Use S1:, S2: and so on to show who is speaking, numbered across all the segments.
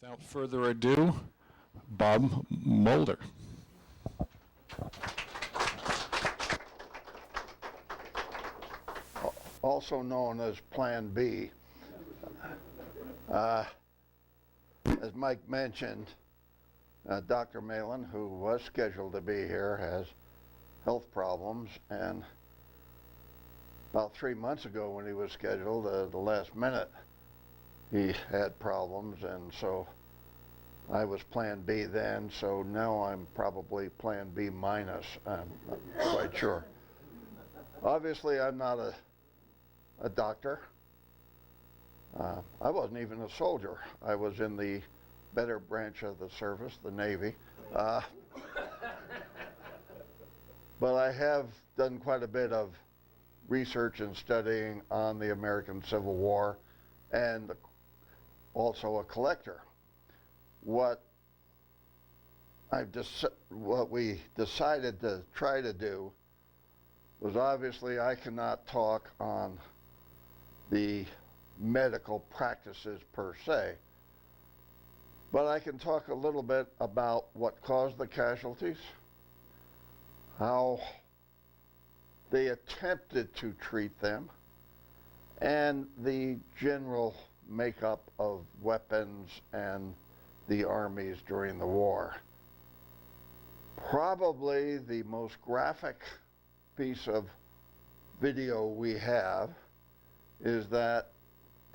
S1: Without further ado, Bob Moulder.
S2: Also known as Plan B. As Mike mentioned, Dr. Malin, who was scheduled to be here, has health problems, and about 3 months ago when he was scheduled, the last minute, he had problems, and so I was Plan B then, so now I'm probably Plan B minus, I'm not quite sure. Obviously, I'm not a doctor. I wasn't even a soldier. I was in the better branch of the service, the Navy. But I have done quite a bit of research and studying on the American Civil War, and also a collector. What we decided to try to do was, obviously I cannot talk on the medical practices per se, but I can talk a little bit about what caused the casualties, how they attempted to treat them, and the general makeup of weapons and the armies during the war. Probably the most graphic piece of video we have is that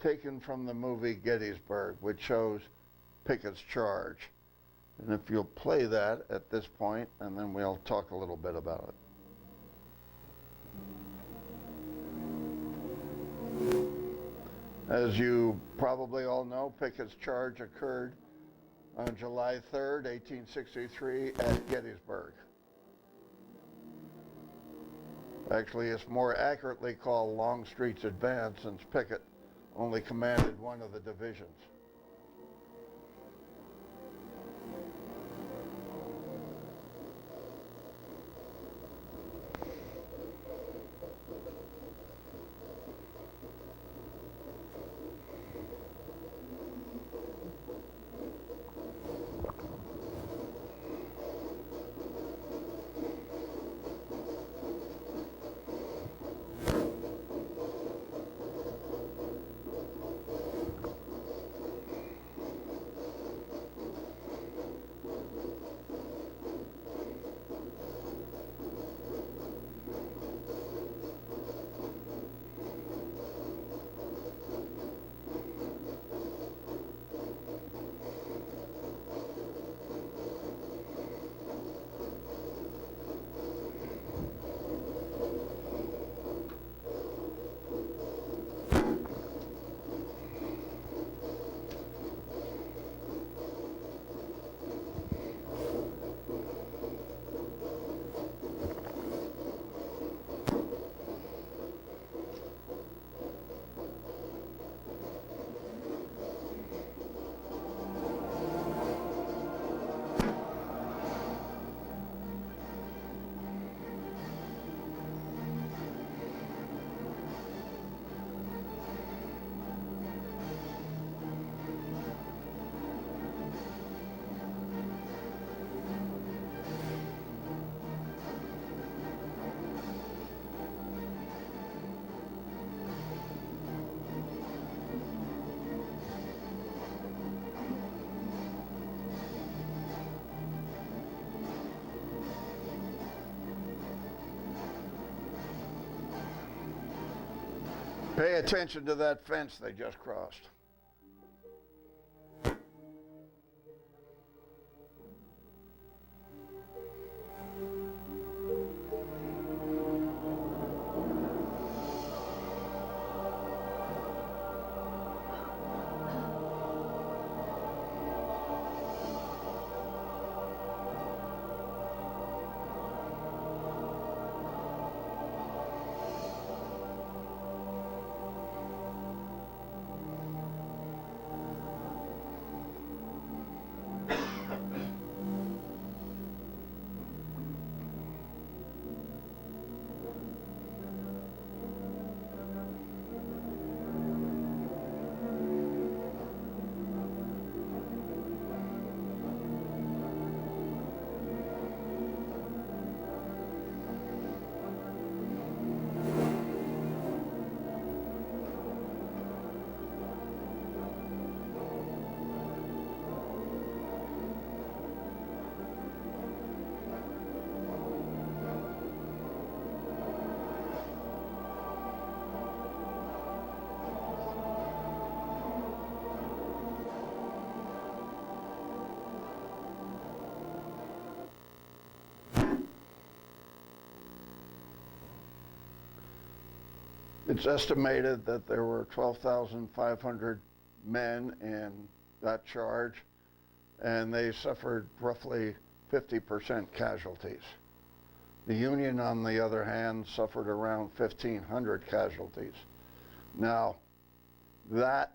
S2: taken from the movie Gettysburg, which shows Picketts Charge. And if you'll play that at this point, and then we'll talk a little bit about it. As you probably all know, Picketts Charge occurred on July 3rd, 1863 at Gettysburg. Actually, it's more accurately called Longstreet's advance, since Pickett only commanded one of the divisions. Pay attention to that fence they just crossed. It's estimated that there were 12,500 men in that charge, and they suffered roughly 50% casualties. The Union, on the other hand, suffered around 1,500 casualties. Now, that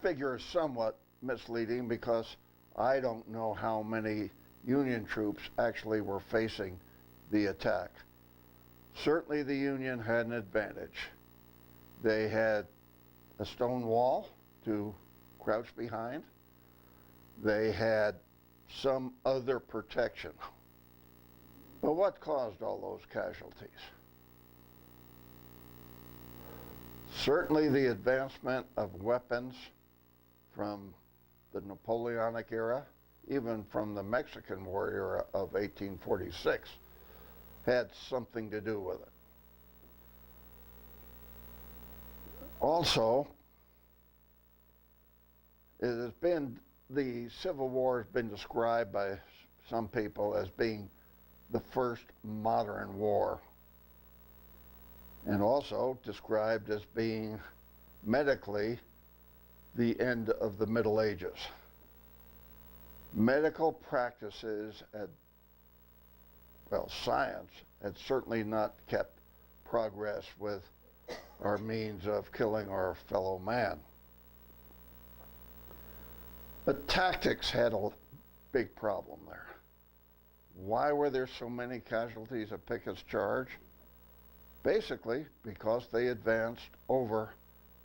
S2: figure is somewhat misleading because I don't know how many Union troops actually were facing the attack. Certainly the Union had an advantage. They had a stone wall to crouch behind. They had some other protection. But what caused all those casualties? Certainly the advancement of weapons from the Napoleonic era, even from the Mexican War era of 1846, had something to do with it. Also, the Civil War has been described by some people as being the first modern war, and also described as being medically the end of the Middle Ages. Medical practices science had certainly not kept progress with our means of killing our fellow man. But tactics had a big problem there. Why were there so many casualties at Picketts Charge? Basically, because they advanced over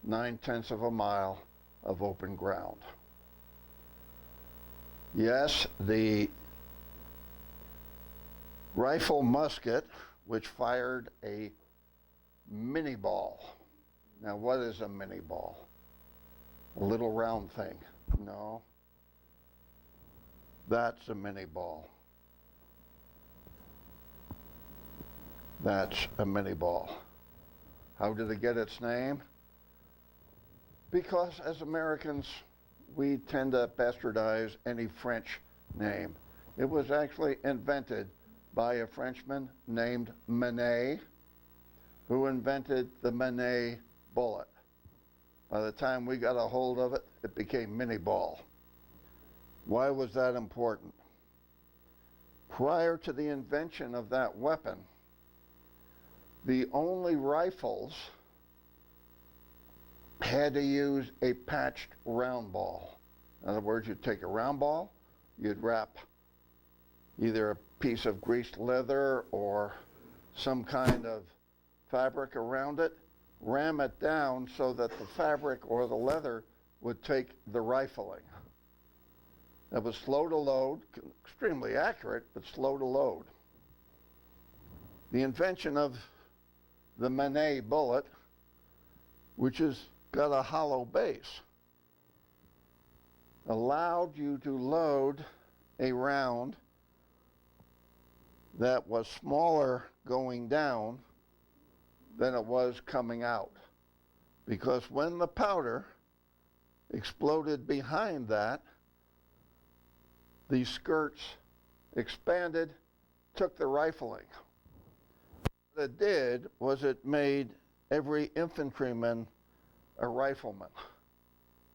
S2: 9/10 of a mile of open ground. Yes, the rifle musket, which fired a mini ball. Now, what is a mini ball? A little round thing. No. That's a mini ball. That's a mini ball. How did it get its name? Because as Americans, we tend to bastardize any French name. It was actually invented by a Frenchman named Manet, who invented the Manet bullet. By the time we got a hold of it, it became mini ball. Why was that important? Prior to the invention of that weapon, the only rifles had to use a patched round ball. In other words, you'd take a round ball, you'd wrap either a piece of greased leather or some kind of fabric around it, ram it down so that the fabric or the leather would take the rifling. It was slow to load, extremely accurate, but slow to load. The invention of the Manet bullet, which has got a hollow base, allowed you to load a round that was smaller going down than it was coming out. Because when the powder exploded behind that, the skirts expanded, took the rifling. What it did was it made every infantryman a rifleman.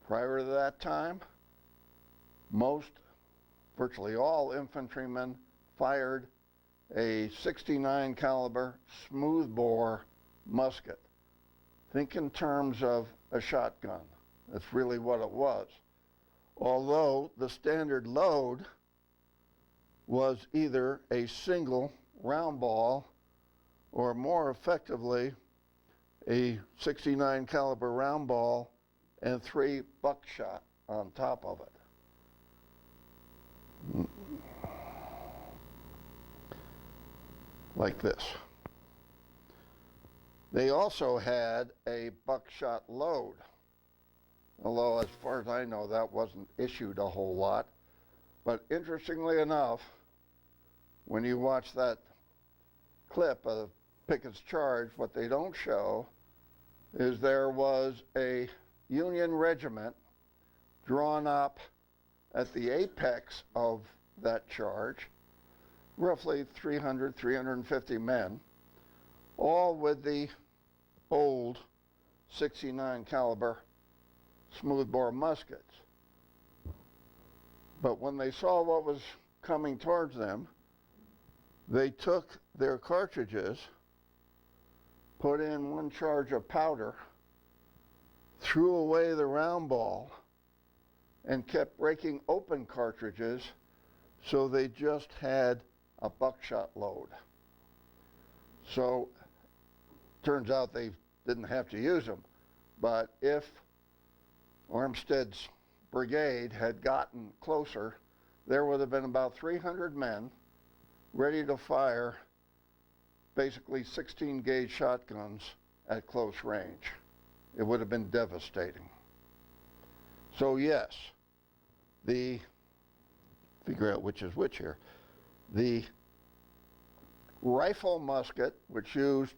S2: Prior to that time, virtually all infantrymen fired a 69 caliber smoothbore musket. Think in terms of a shotgun. That's really what it was. Although the standard load was either a single round ball or more effectively a 69 caliber round ball and 3 buckshot on top of it. Like this. They also had a buckshot load, although as far as I know that wasn't issued a whole lot. But interestingly enough, when you watch that clip of Picketts Charge, what they don't show is there was a Union regiment drawn up at the apex of that charge, roughly 300, 350 men, all with the old 69 caliber smoothbore muskets. But when they saw what was coming towards them, they took their cartridges, put in one charge of powder, threw away the round ball, and kept breaking open cartridges so they just had a buckshot load. So turns out they didn't have to use them, but if Armstead's brigade had gotten closer, there would have been about 300 men ready to fire basically 16 gauge shotguns at close range. It would have been devastating. So yes, figure out which is which here. The rifle musket, which used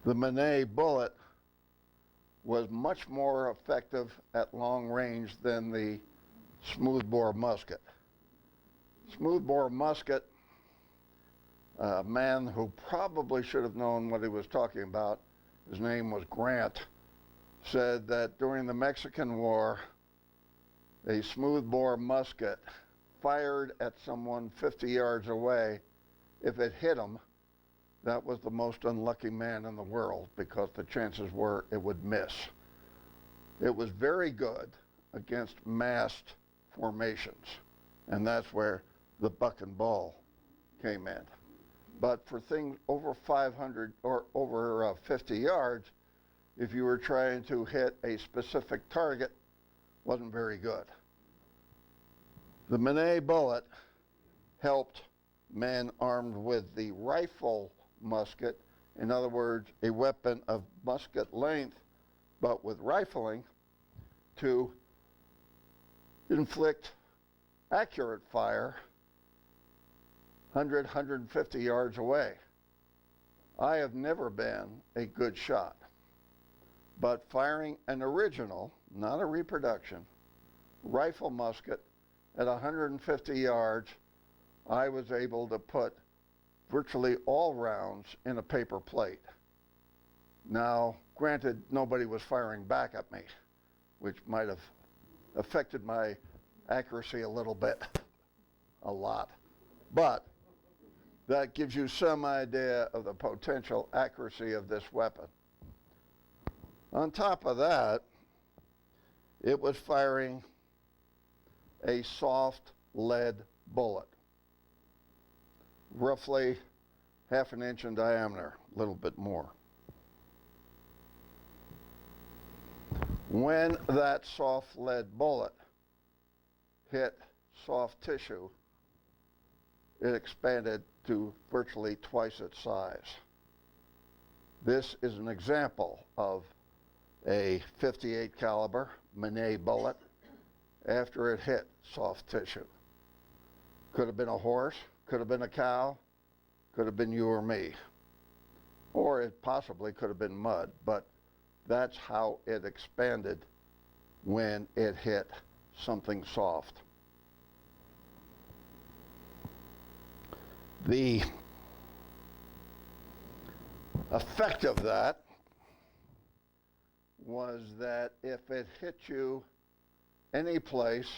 S2: the Manet bullet, was much more effective at long range than the smoothbore musket. Smoothbore musket, a man who probably should have known what he was talking about, his name was Grant, said that during the Mexican War, a smoothbore musket fired at someone 50 yards away, if it hit him, that was the most unlucky man in the world because the chances were it would miss. It was very good against massed formations, and that's where the buck and ball came in. But for things over 500 or over 50 yards, if you were trying to hit a specific target, wasn't very good. The Manet bullet helped men armed with the rifle musket, in other words, a weapon of musket length, but with rifling, to inflict accurate fire 100, 150 yards away. I have never been a good shot, but firing an original, not a reproduction, rifle musket at 150 yards, I was able to put virtually all rounds in a paper plate. Now, granted, nobody was firing back at me, which might have affected my accuracy a little bit, a lot. But that gives you some idea of the potential accuracy of this weapon. On top of that, it was firing a soft lead bullet, roughly half an inch in diameter, a little bit more. When that soft lead bullet hit soft tissue, it expanded to virtually twice its size. This is an example of a 58 caliber Manet bullet after it hit soft tissue. Could have been a horse, could have been a cow, could have been you or me. Or it possibly could have been mud, but that's how it expanded when it hit something soft. The effect of that was that if it hit you any place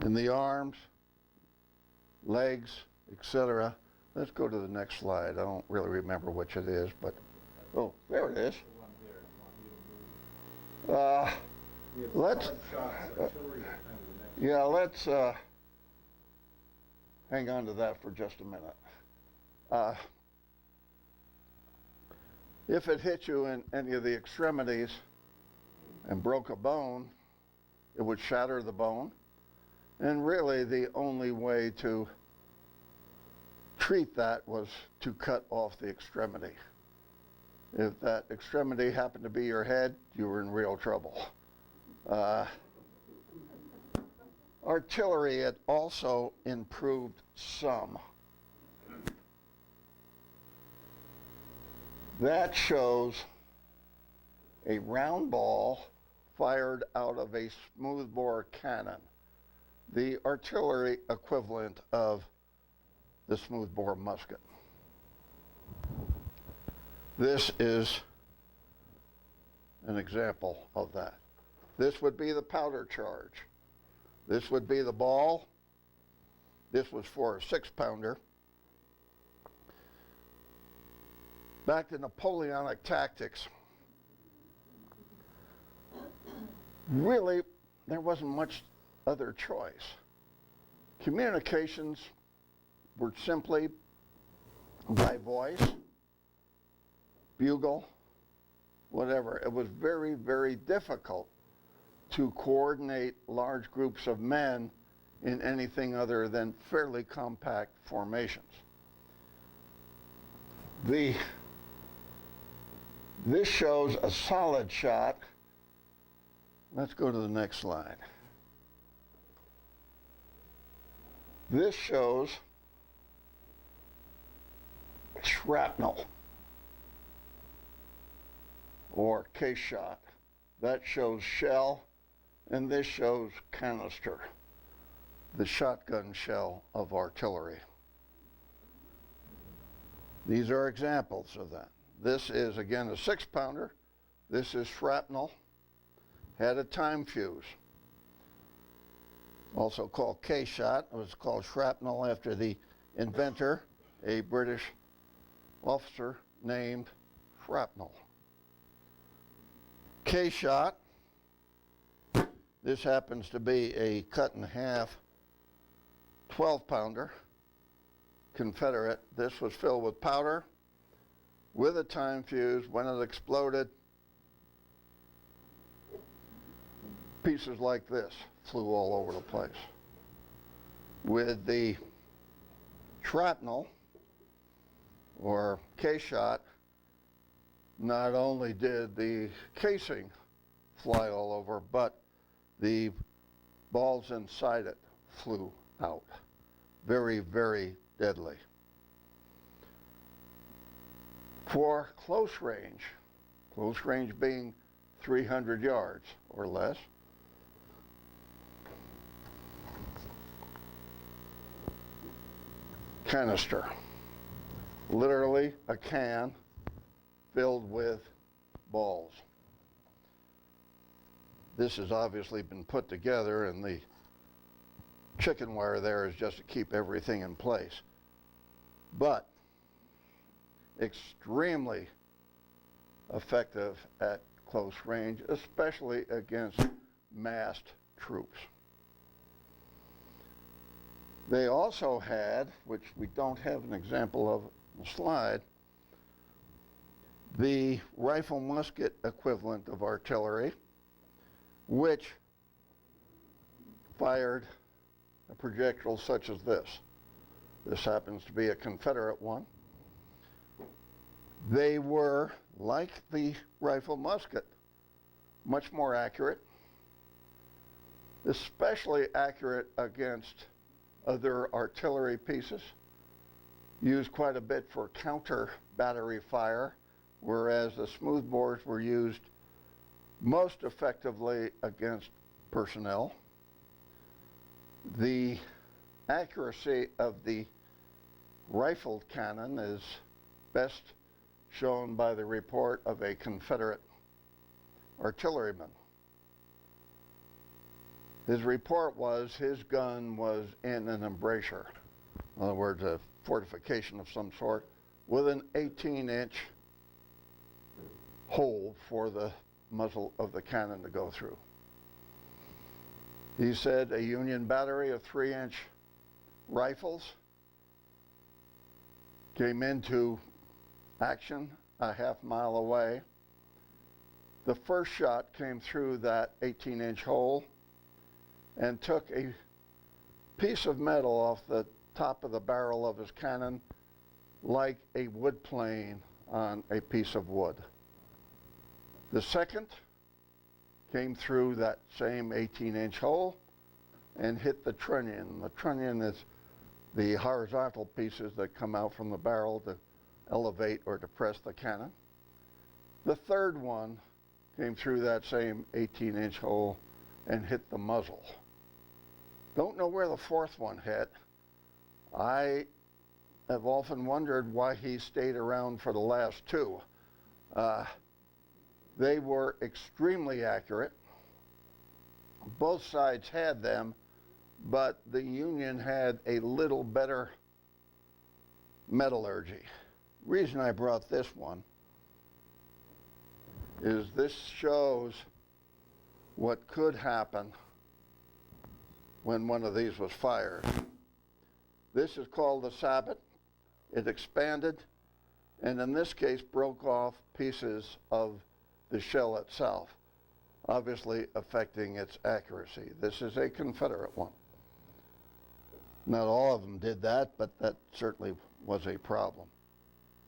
S2: in the arms, legs, etc. Let's go to the next slide. I don't really remember which it is, but oh, there it is. Let's hang on to that for just a minute. If it hit you in any of the extremities and broke a bone, it would shatter the bone. And really the only way to treat that was to cut off the extremity. If that extremity happened to be your head, you were in real trouble. Artillery had also improved some. That shows a round ball fired out of a smoothbore cannon, the artillery equivalent of the smoothbore musket. This is an example of that. This would be the powder charge. This would be the ball. This was for a 6-pounder. Back to Napoleonic tactics. Really, there wasn't much other choice. Communications were simply by voice, bugle, whatever. It was very, very difficult to coordinate large groups of men in anything other than fairly compact formations. This shows a solid shot. Let's go to the next slide. This shows shrapnel or case shot. That shows shell, and this shows canister, the shotgun shell of artillery. These are examples of that. This is, again, a 6-pounder. This is shrapnel, had a time fuse. Also called case shot. It was called shrapnel after the inventor, a British officer named Shrapnel. Case shot. This happens to be a cut-in-half 12-pounder Confederate. This was filled with powder with a time fuse. When it exploded, pieces like this flew all over the place. With the shrapnel, or case shot, not only did the casing fly all over, but the balls inside it flew out. Very, very deadly. For close range being 300 yards or less, canister. Literally a can filled with balls. This has obviously been put together, and the chicken wire there is just to keep everything in place. But extremely effective at close range, especially against massed troops. They also had, which we don't have an example of on the slide, the rifle musket equivalent of artillery, which fired a projectile such as this. This happens to be a Confederate one. They were, like the rifle musket, much more accurate, especially accurate against other artillery pieces, used quite a bit for counter battery fire, whereas the smoothbores were used most effectively against personnel. The accuracy of the rifled cannon is best shown by the report of a Confederate artilleryman. His report was his gun was in an embrasure, in other words, a fortification of some sort, with an 18-inch hole for the muzzle of the cannon to go through. He said a Union battery of 3-inch rifles came into action a half-mile away. The first shot came through that 18-inch hole and took a piece of metal off the top of the barrel of his cannon like a wood plane on a piece of wood. The second came through that same 18-inch hole and hit the trunnion. The trunnion is the horizontal pieces that come out from the barrel to elevate or depress the cannon. The third one came through that same 18-inch hole and hit the muzzle. Don't know where the fourth one hit. I have often wondered why he stayed around for the last two. They were extremely accurate. Both sides had them, but the Union had a little better metallurgy. Reason I brought this one is this shows what could happen when one of these was fired. This is called the sabot. It expanded, and in this case broke off pieces of the shell itself, obviously affecting its accuracy. This is a Confederate one. Not all of them did that, but that certainly was a problem.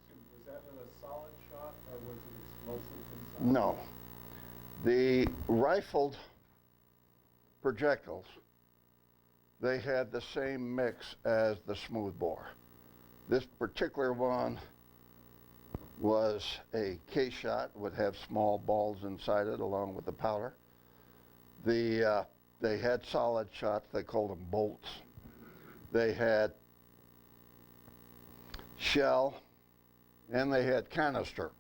S3: Was that with a solid shot, or was it explosive inside?
S2: No. The rifled projectiles, they had the same mix as the smoothbore. This particular one was a case shot, would have small balls inside it along with the powder. They had solid shots, they called them bolts. They had shell, and they had canister.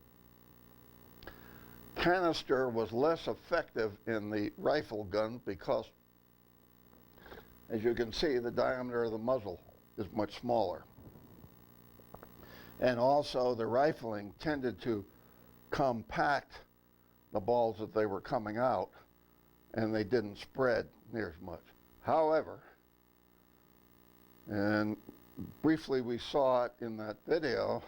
S2: Canister was less effective in the rifle gun because, as you can see, the diameter of the muzzle is much smaller. And also the rifling tended to compact the balls that they were coming out, and they didn't spread near as much. However, and briefly we saw it in that video,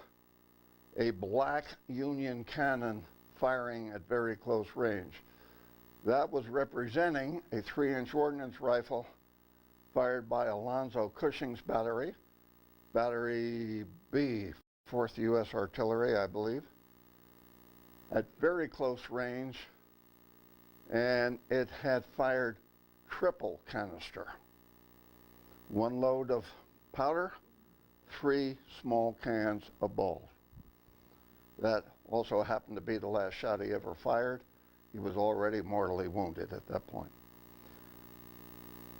S2: a black Union cannon firing at very close range. That was representing a 3-inch ordnance rifle fired by Alonzo Cushing's battery, Battery B, 4th U.S. Artillery, I believe, at very close range, and it had fired triple canister. 1 load of powder, 3 small cans of balls. That also happened to be the last shot he ever fired. He was already mortally wounded at that point.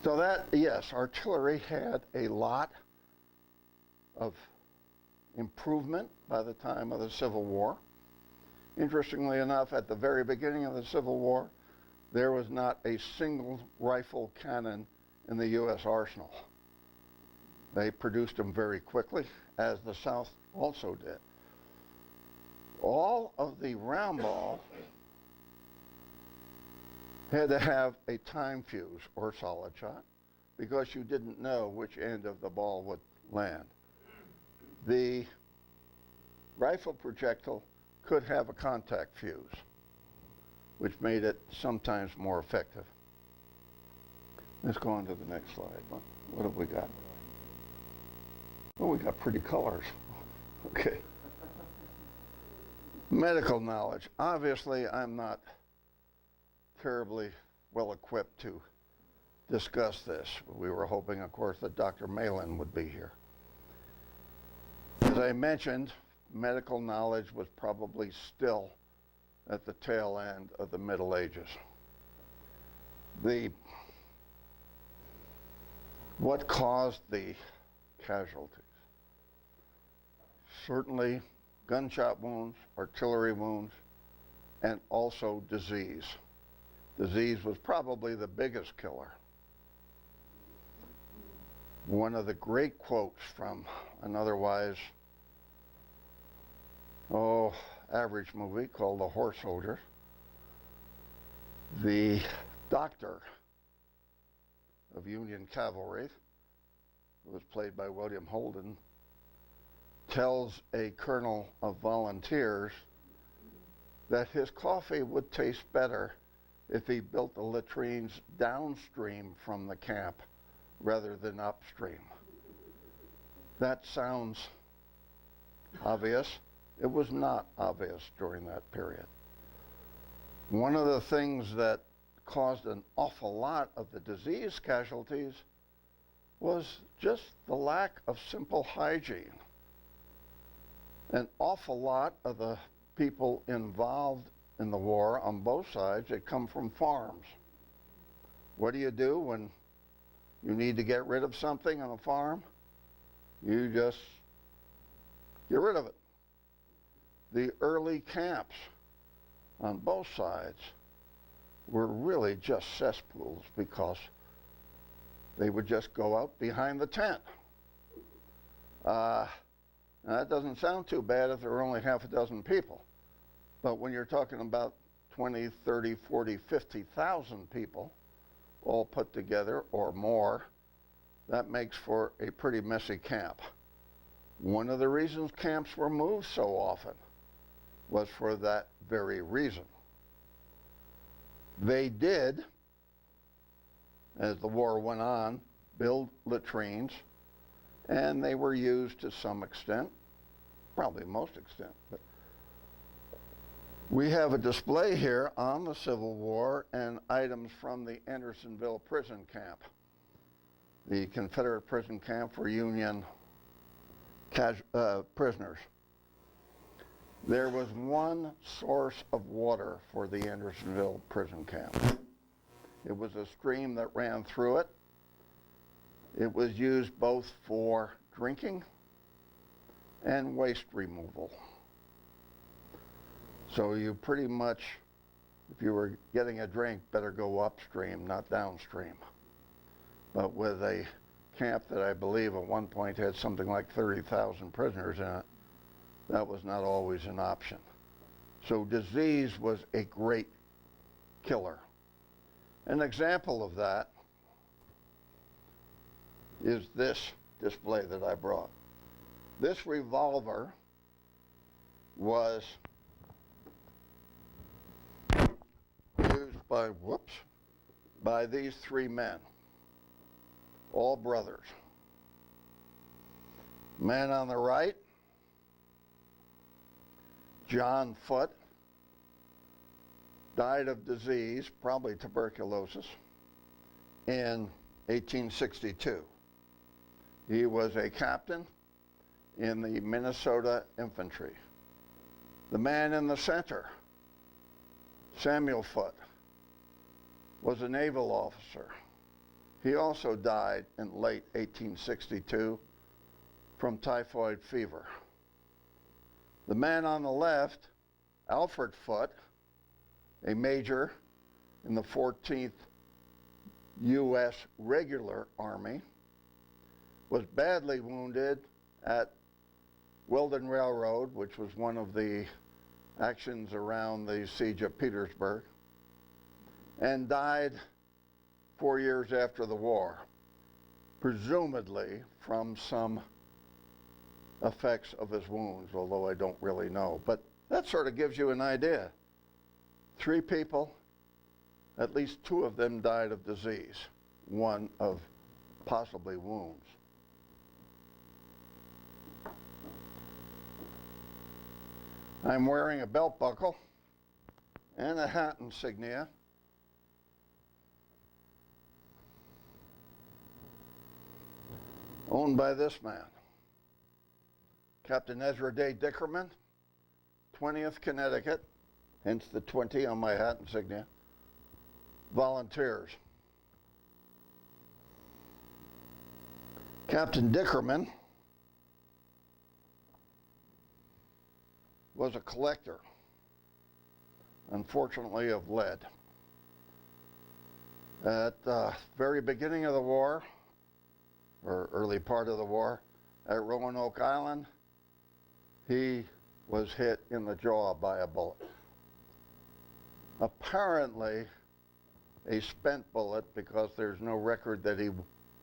S2: So that, yes, artillery had a lot of improvement by the time of the Civil War. Interestingly enough, at the very beginning of the Civil War, there was not a single rifle cannon in the U.S. arsenal. They produced them very quickly, as the South also did. All of the round ball had to have a time fuse or solid shot because you didn't know which end of the ball would land. The rifle projectile could have a contact fuse, which made it sometimes more effective. Let's go on to the next slide. What have we got? Well, we got pretty colors. Okay. Medical knowledge. Obviously, I'm not terribly well equipped to discuss this. We were hoping, of course, that Dr. Malin would be here. As I mentioned, medical knowledge was probably still at the tail end of the Middle Ages. What caused the casualties? Certainly gunshot wounds, artillery wounds, and also disease. Disease was probably the biggest killer. One of the great quotes from an otherwise, average movie called The Horse Soldier. The doctor of Union cavalry, who was played by William Holden, tells a colonel of volunteers that his coffee would taste better if he built the latrines downstream from the camp rather than upstream. That sounds obvious. It was not obvious during that period. One of the things that caused an awful lot of the disease casualties was just the lack of simple hygiene. An awful lot of the people involved in the war on both sides had come from farms. What do you do when you need to get rid of something on a farm? You just get rid of it. the early camps on both sides were really just cesspools because they would just go out behind the tent. That doesn't sound too bad if there were only half a dozen people. But when you're talking about 20, 30, 40, 50,000 people all put together or more, that makes for a pretty messy camp. One of the reasons camps were moved so often was for that very reason. They did, as the war went on, build latrines, and they were used to some extent, probably most extent. But we have a display here on the Civil War and items from the Andersonville prison camp, the Confederate prison camp for Union prisoners. There was one source of water for the Andersonville prison camp. It was a stream that ran through it. It was used both for drinking and waste removal. So you pretty much, if you were getting a drink, better go upstream, not downstream. But with a camp that I believe at one point had something like 30,000 prisoners in it, that was not always an option. So disease was a great killer. An example of that is this display that I brought. This revolver was used by these three men, all brothers. Man on the right, John Foote, died of disease, probably tuberculosis, in 1862. He was a captain in the Minnesota Infantry. The man in the center, Samuel Foote, was a naval officer. He also died in late 1862 from typhoid fever. The man on the left, Alfred Foote, a major in the 14th U.S. Regular Army, was badly wounded at Weldon Railroad, which was one of the actions around the siege of Petersburg, and died 4 years after the war, presumably from some effects of his wounds, although I don't really know. But that sort of gives you an idea. 3 people, at least 2 of them died of disease, 1 of possibly wounds. I'm wearing a belt buckle and a hat insignia. Owned by this man, Captain Ezra Day Dickerman, 20th Connecticut, hence the 20 on my hat insignia, volunteers. Captain Dickerman was a collector, unfortunately, of lead. At the very beginning of the war, or early part of the war, at Roanoke Island, he was hit in the jaw by a bullet. Apparently a spent bullet, because there's no record that he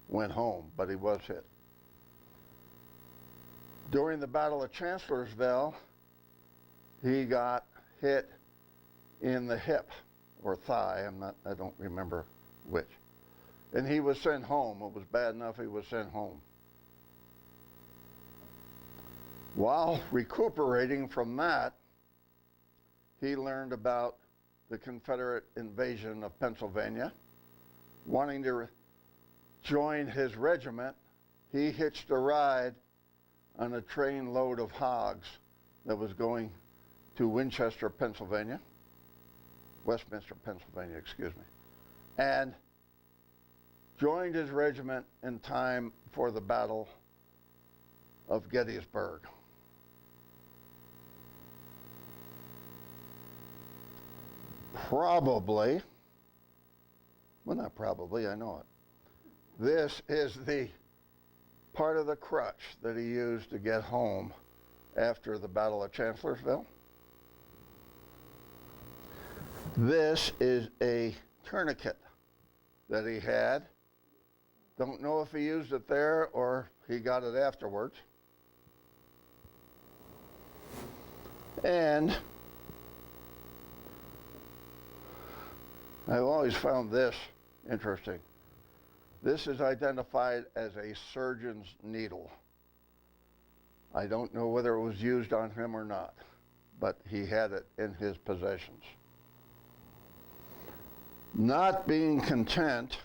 S2: went home, but he was hit. During the Battle of Chancellorsville, he got hit in the hip or thigh, I don't remember which. And he was sent home. It was bad enough he was sent home. While recuperating from that, he learned about the Confederate invasion of Pennsylvania. Wanting to join his regiment, he hitched a ride on a train load of hogs that was going to Winchester, Pennsylvania, Westminster, Pennsylvania, excuse me, and joined his regiment in time for the Battle of Gettysburg. probably, well, not probably, I know it. This is the part of the crutch that he used to get home after the Battle of Chancellorsville. This is a tourniquet that he had. Don't know if he used it there or he got it afterwards. And I've always found this interesting. This is identified as a surgeon's needle. I don't know whether it was used on him or not, but he had it in his possessions. Not being content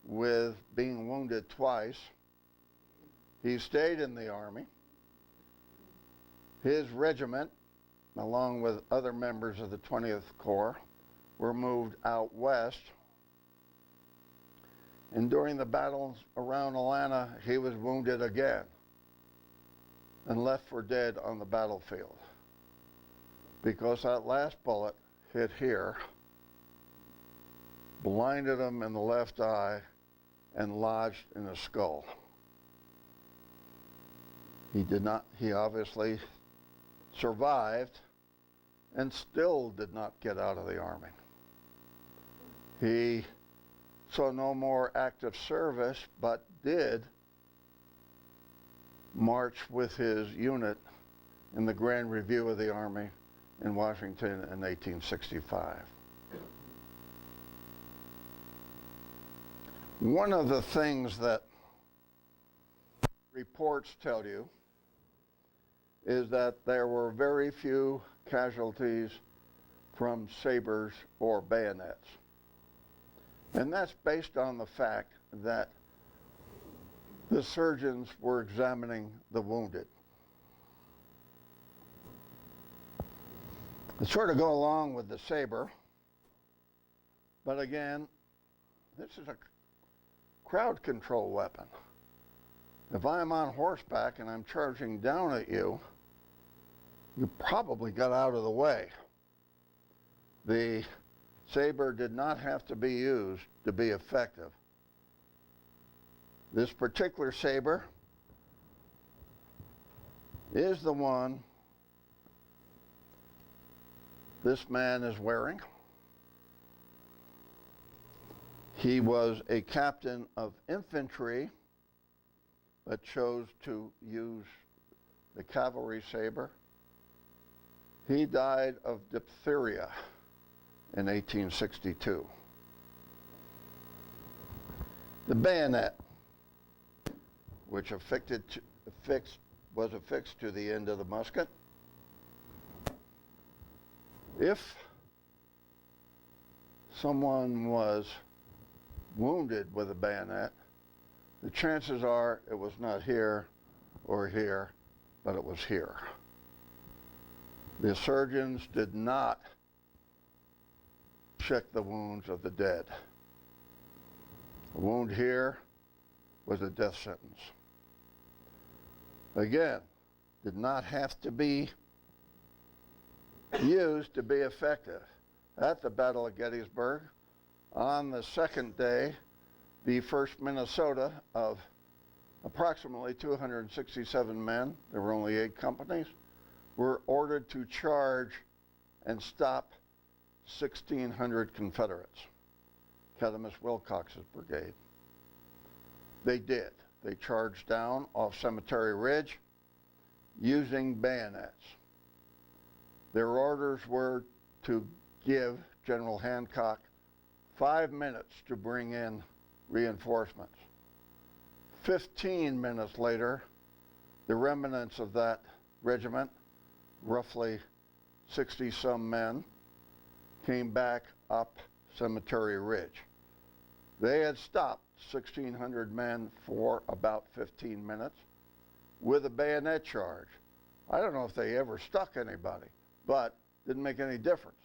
S2: with being wounded twice, he stayed in the Army. His regiment, along with other members of the 20th Corps, were moved out west. And during the battles around Atlanta, he was wounded again and left for dead on the battlefield because that last bullet hit here, blinded him in the left eye, and lodged in his skull. He obviously survived and still did not get out of the Army. He saw no more active service, but did march with his unit in the Grand Review of the Army in Washington in 1865. One of the things that reports tell you is that there were very few casualties from sabers or bayonets. And that's based on the fact that the surgeons were examining the wounded. It sort of go along with the saber, but again, this is a crowd control weapon. If I'm on horseback and I'm charging down at you, you probably got out of the way. The saber did not have to be used to be effective. This particular saber is the one this man is wearing. He was a captain of infantry, but chose to use the cavalry saber. He died of diphtheria in 1862. The bayonet, which was affixed to the end of the musket. If someone was wounded with a bayonet, the chances are it was not here or here, but it was here. The surgeons did not check the wounds of the dead. A wound here was a death sentence. Again, did not have to be used to be effective. At the Battle of Gettysburg, on the second day, the 1st Minnesota of approximately 267 men, there were only 8 companies, were ordered to charge and stop 1,600 Confederates, Cathamus Wilcox's brigade. They did. They charged down off Cemetery Ridge using bayonets. Their orders were to give General Hancock 5 minutes to bring in reinforcements. 15 minutes later, the remnants of that regiment, roughly 60-some men, came back up Cemetery Ridge. They had stopped 1,600 men for about 15 minutes with a bayonet charge. I don't know if they ever stuck anybody, but didn't make any difference.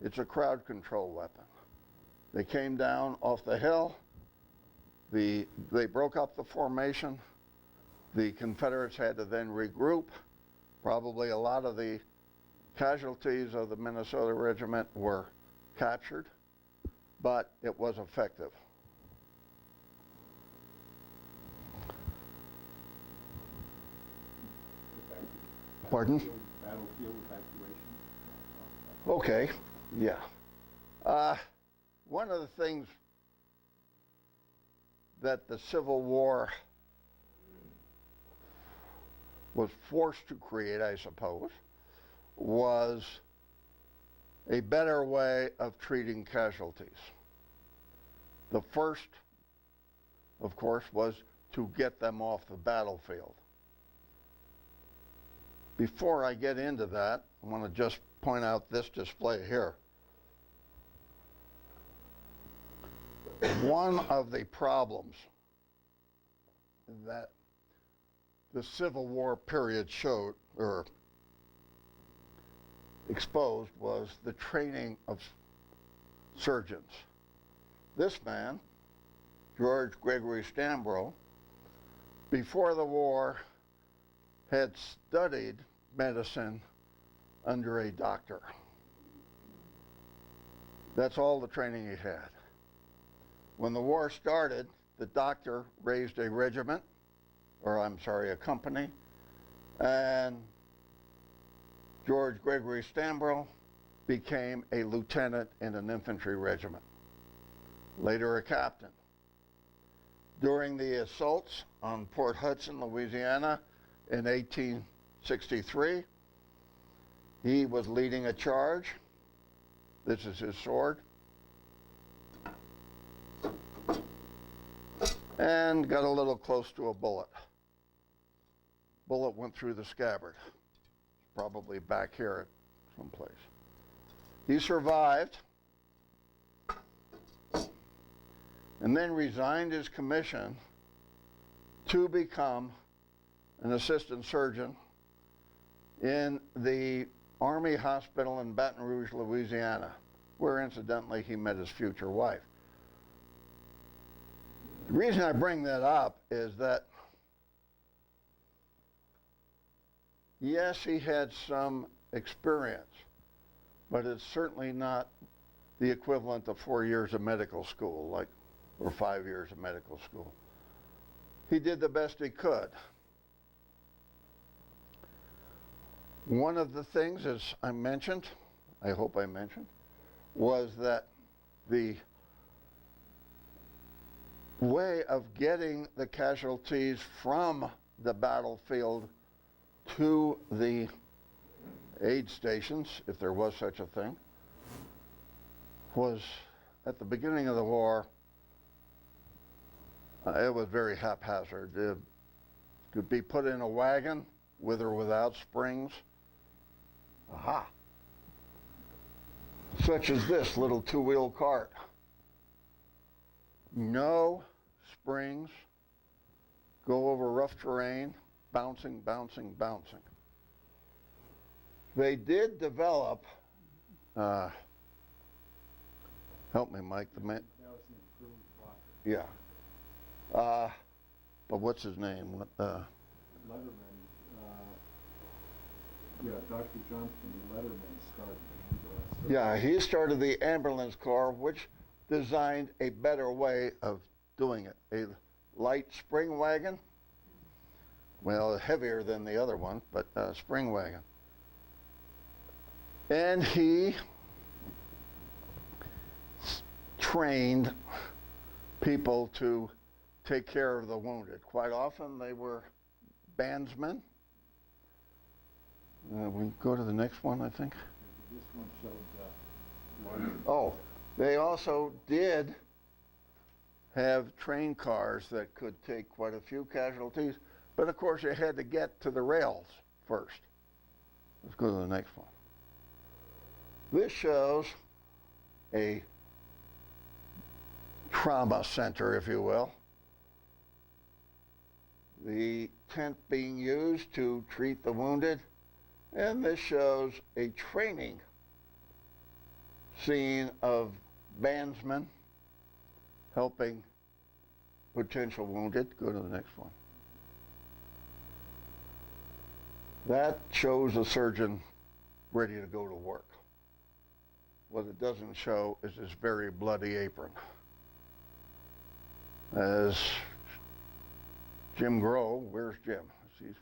S2: It's a crowd control weapon. They came down off the hill. They broke up the formation. The Confederates had to then regroup. Probably a lot of the Casualties of the Minnesota Regiment were captured, but it was effective. Pardon?
S3: Battlefield evacuation.
S2: Okay, yeah. One of the things that the Civil War was forced to create, I suppose, was a better way of treating casualties. The first, of course, was to get them off the battlefield. Before I get into that, I want to just point out this display here. One of the problems that the Civil War period showed or exposed was the training of surgeons. This man, George Gregory Stanbro, before the war had studied medicine under a doctor. That's all the training he had. When the war started, the doctor raised a regiment, a company, and George Gregory Stanbro became a lieutenant in an infantry regiment, later a captain. During the assaults on Port Hudson, Louisiana in 1863, he was leading a charge. This is his sword. And got a little close to a bullet. Bullet went through the scabbard. Probably back here someplace. He survived and then resigned his commission to become an assistant surgeon in the Army Hospital in Baton Rouge, Louisiana, where incidentally he met his future wife. The reason I bring that up is that, yes, he had some experience, but it's certainly not the equivalent of 4 years of medical school, or 5 years of medical school. He did the best he could. One of the things, as I mentioned, I hope I mentioned, was that the way of getting the casualties from the battlefield to the aid stations, if there was such a thing, was at the beginning of the war, it was very haphazard. It could be put in a wagon with or without springs. Aha! Such as this little two-wheel cart. No springs, go over rough terrain, bouncing, bouncing, bouncing. They did develop, help me, Mike,
S3: That was an improved blocker.
S2: yeah. But what's his name?
S3: Letterman, Dr. Johnston Letterman started the ambulance.
S2: Yeah, he started the ambulance corps, which designed a better way of doing it. A light spring wagon, well, heavier than the other one, but spring wagon. And he trained people to take care of the wounded. Quite often they were bandsmen. We go to the next one, I think.
S3: This one showed
S2: Oh, they also did have train cars that could take quite a few casualties, but of course you had to get to the rails first. Let's go to the next one. This shows a trauma center, if you will. The tent being used to treat the wounded, and this shows a training scene of bandsmen helping potential wounded. Go to the next one. That shows a surgeon ready to go to work. What it doesn't show is his very bloody apron. As Jim Grove, where's Jim? He's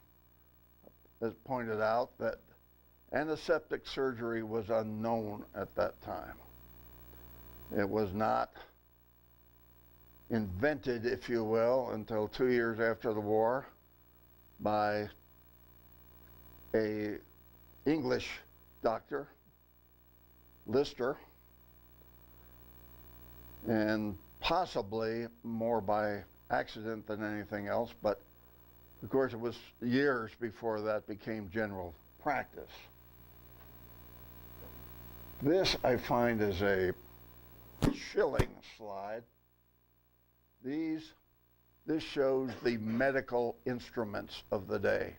S2: has pointed out that antiseptic surgery was unknown at that time. It was not invented, if you will, until 2 years after the war by a English doctor, Lister, and possibly more by accident than anything else, but of course it was years before that became general practice. This I find is a chilling slide. This shows the medical instruments of the day.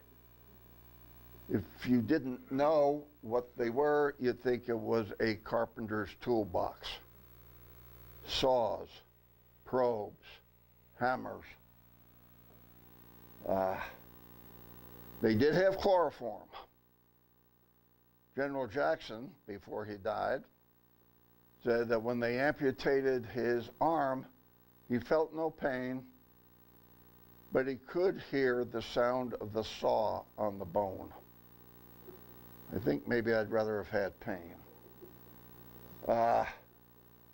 S2: If you didn't know what they were, you'd think it was a carpenter's toolbox. Saws, probes, hammers. They did have chloroform. General Jackson, before he died, said that when they amputated his arm, he felt no pain, but he could hear the sound of the saw on the bone. I think maybe I'd rather have had pain.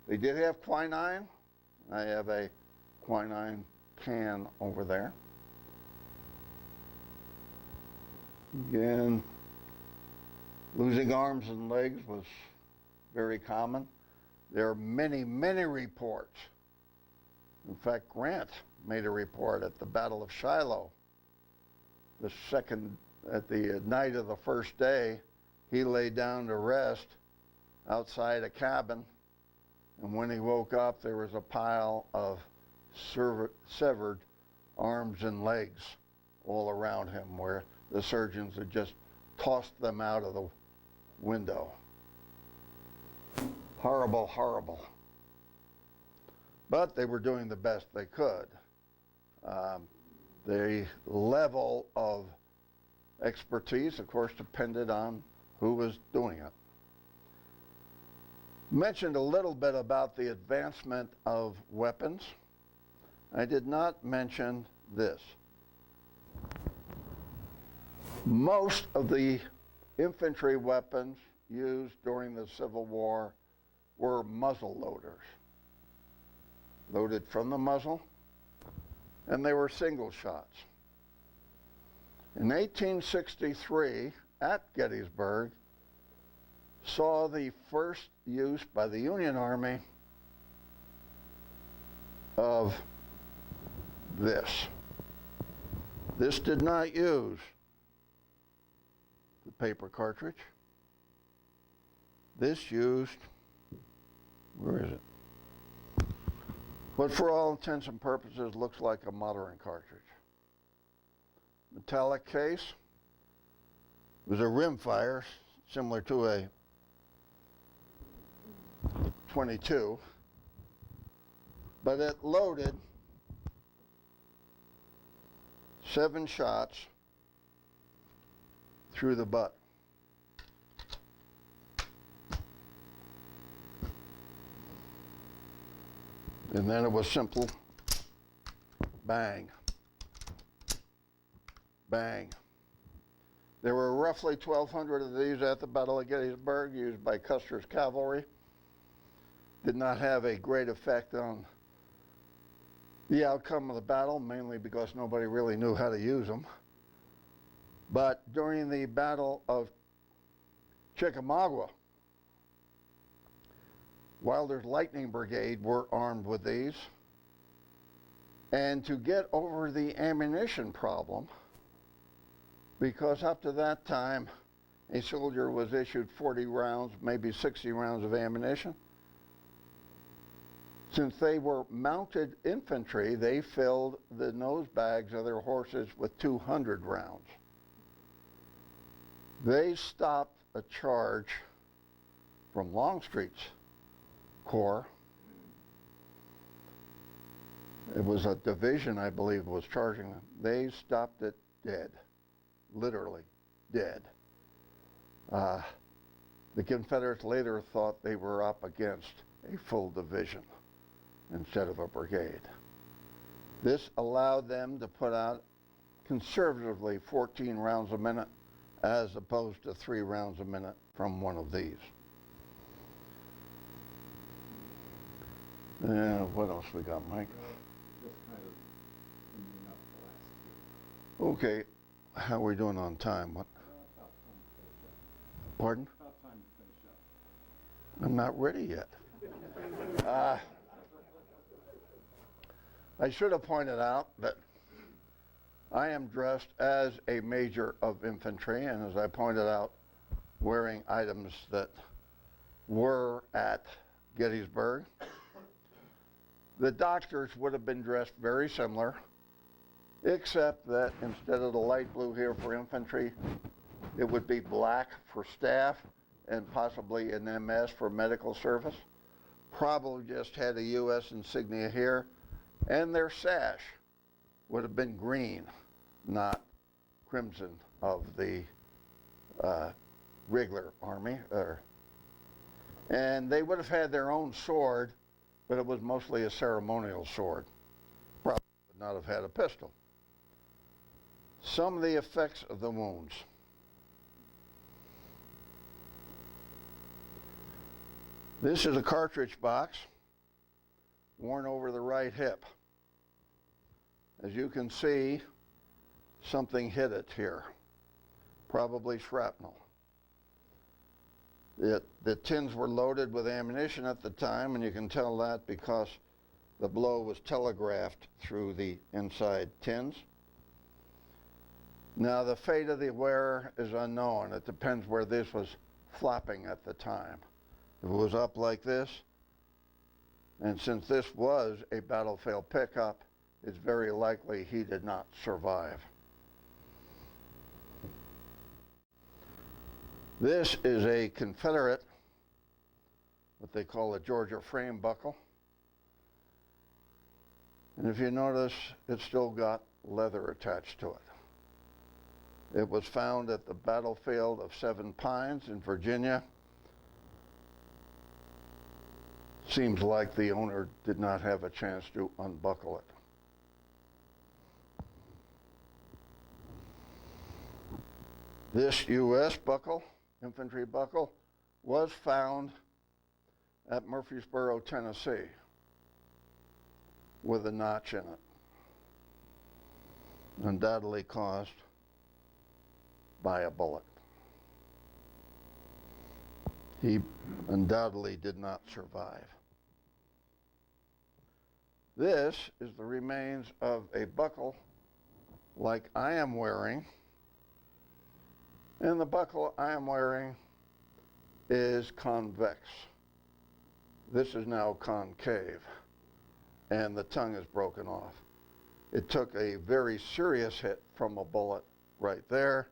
S2: They did have quinine. I have a quinine can over there. Again, losing arms and legs was very common. There are many, many reports. In fact, Grant made a report at the Battle of Shiloh. At the night of the first day, he lay down to rest outside a cabin, and when he woke up, there was a pile of severed arms and legs all around him, where the surgeons had just tossed them out of the window. Horrible, horrible. But they were doing the best they could. The level of expertise, of course, depended on who was doing it. Mentioned a little bit about the advancement of weapons. I did not mention this. Most of the infantry weapons used during the Civil War were muzzle loaders. Loaded from the muzzle, and they were single shots. In 1863, at Gettysburg, saw the first use by the Union Army of this. This did not use the paper cartridge. This used, where is it? What for all intents and purposes looks like a motoring cartridge. Metallic case. It was a rimfire, similar to a .22, but it loaded 7 shots through the butt. And then it was simple bang, bang. There were roughly 1,200 of these at the Battle of Gettysburg, used by Custer's cavalry. Did not have a great effect on the outcome of the battle, mainly because nobody really knew how to use them. But during the Battle of Chickamauga, Wilder's Lightning Brigade were armed with these. And to get over the ammunition problem, because up to that time, a soldier was issued 40 rounds, maybe 60 rounds of ammunition. Since they were mounted infantry, they filled the nose bags of their horses with 200 rounds. They stopped a charge from Longstreet's corps. It was a division, I believe, was charging them. They stopped it dead, literally dead. The Confederates later thought they were up against a full division instead of a brigade. This allowed them to put out conservatively 14 rounds a minute as opposed to 3 rounds a minute from one of these. What else we got, Mike?
S3: Just kind of cleaning up the last two.
S2: Okay, how are we doing on time? What?
S3: About time to finish up.
S2: Pardon?
S3: About time to finish up.
S2: I'm not ready yet. I should have pointed out that I am dressed as a major of infantry, and as I pointed out, wearing items that were at Gettysburg. The doctors would have been dressed very similar, except that instead of the light blue here for infantry, it would be black for staff and possibly an MS for medical service. Probably just had a U.S. insignia here, and their sash would have been green, not crimson of the regular army. And they would have had their own sword, but it was mostly a ceremonial sword. Probably would not have had a pistol. Some of the effects of the wounds. This is a cartridge box worn over the right hip. As you can see, something hit it here, probably shrapnel. The tins were loaded with ammunition at the time, and you can tell that because the blow was telegraphed through the inside tins. Now, the fate of the wearer is unknown. It depends where this was flopping at the time. If it was up like this, and since this was a battlefield pickup, it's very likely he did not survive. This is a Confederate, what they call a Georgia frame buckle. And if you notice, it's still got leather attached to it. It was found at the battlefield of Seven Pines in Virginia. Seems like the owner did not have a chance to unbuckle it. This U.S. buckle, infantry buckle, was found at Murfreesboro, Tennessee, with a notch in it, undoubtedly caused by a bullet. He undoubtedly did not survive. This is the remains of a buckle like I am wearing, and the buckle I am wearing is convex. This is now concave, and the tongue is broken off. It took a very serious hit from a bullet right there,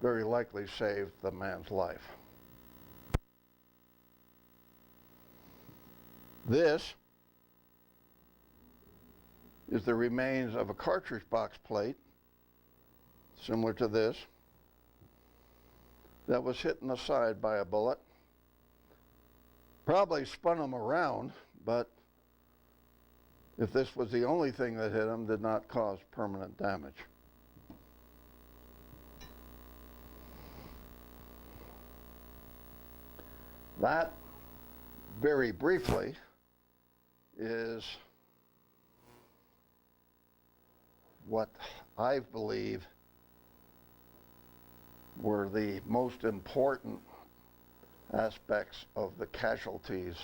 S2: very likely saved the man's life. This is the remains of a cartridge box plate, similar to this, that was hit in the side by a bullet. Probably spun him around, but if this was the only thing that hit him, did not cause permanent damage. That, very briefly, is what I believe were the most important aspects of the casualties